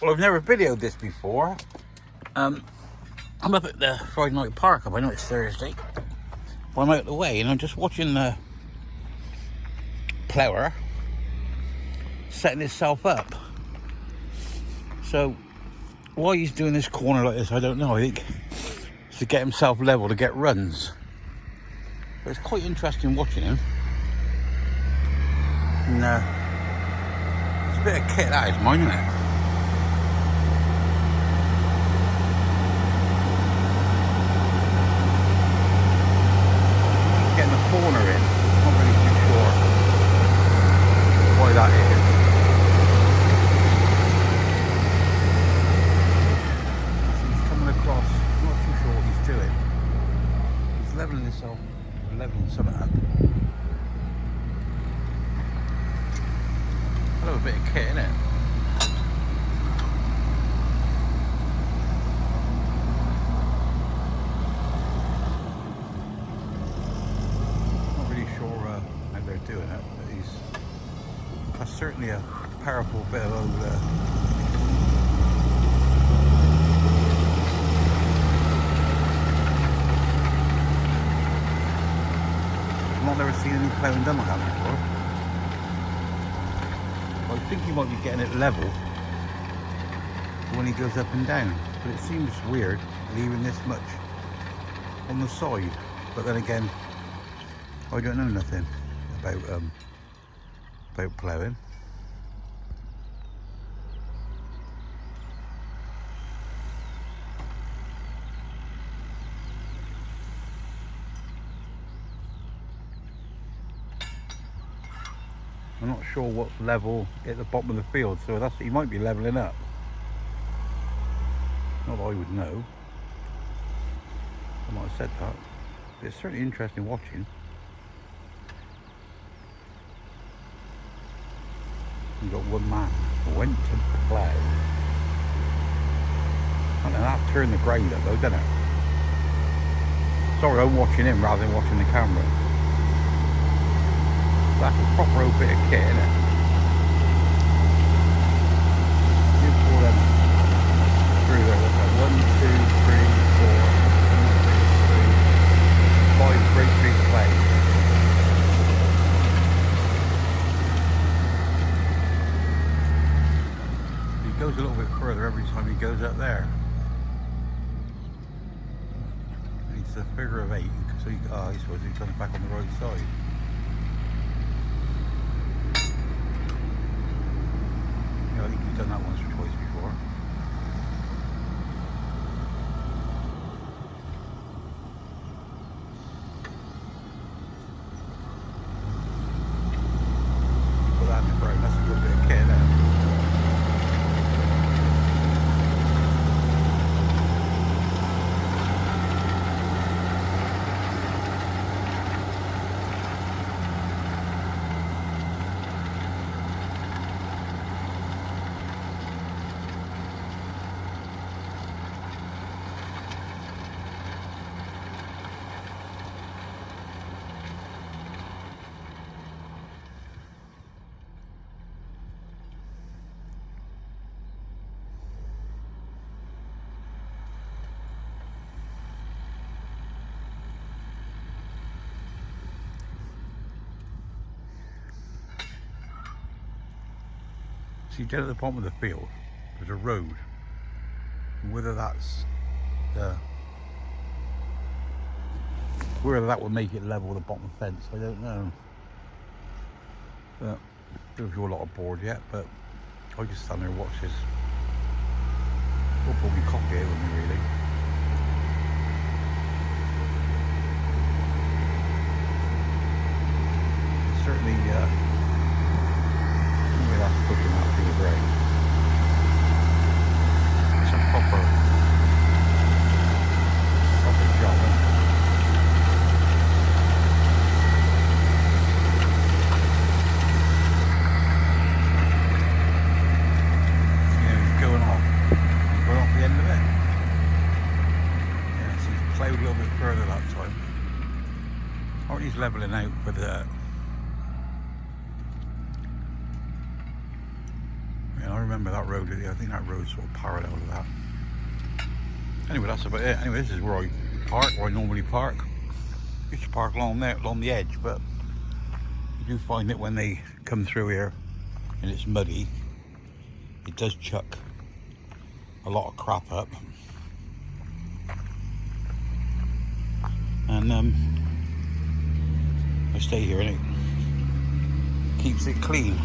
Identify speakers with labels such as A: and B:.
A: Well, I've never videoed this before. I'm up at the Friday night park up. I know it's Thursday, but I'm out of the way and I'm just watching the plougher setting itself up. So why he's doing this corner like this, I don't know. I think it's to get himself level, to get runs. But it's quite interesting watching him. And it's a bit of kit, that is mine, isn't it? Getting the corner in, not really too sure why that is. He's coming across, I'm not too sure what he's doing. He's levelling himself, levelling something up. A little bit of kit, innit? Not really sure how they're doing it, but that's certainly a powerful bit of old I've never seen any ploughing done like that before. I think he might be getting it level when he goes up and down, but it seems weird leaving this much on the side. But then again, I don't know nothing about ploughing. I'm not sure what's level at the bottom of the field, so that's, he might be levelling up. Not that I would know. I might have said that. But it's certainly interesting watching. You've got one man went to plough. And then that turned the ground up though, didn't it? Sorry, I'm watching him rather than watching the camera. That's a proper old bit of kit, isn't it? You pull them through there. What's that? 1, 2, 3, 4, 5 great big plates. He goes a little bit further every time he goes up there. It's a figure of 8, so he's supposed to be coming back on the right side. I think he's done that once or twice before. Put that in the ground, that's a good bit of kit there. See, down at the bottom of the field, there's a road. And whether that's whether that will make it level with the bottom of the fence, I don't know. But don't feel a lot of bored yet, but I just stand there and watch this. We'll probably copy it with me, really. Certainly, we'll have to put them out through the brain. It's a proper job, isn't it? It's going off the end of it. Yeah, so he's ploughed a little bit further that time. Or he's levelling out with I I remember that road. I think that road's sort of parallel to that. Anyway, that's about it. Anyway, this is where I park, where I normally park. I used to park along there, along the edge, but you do find that when they come through here and it's muddy, it does chuck a lot of crap up. And I stay here and it keeps it clean.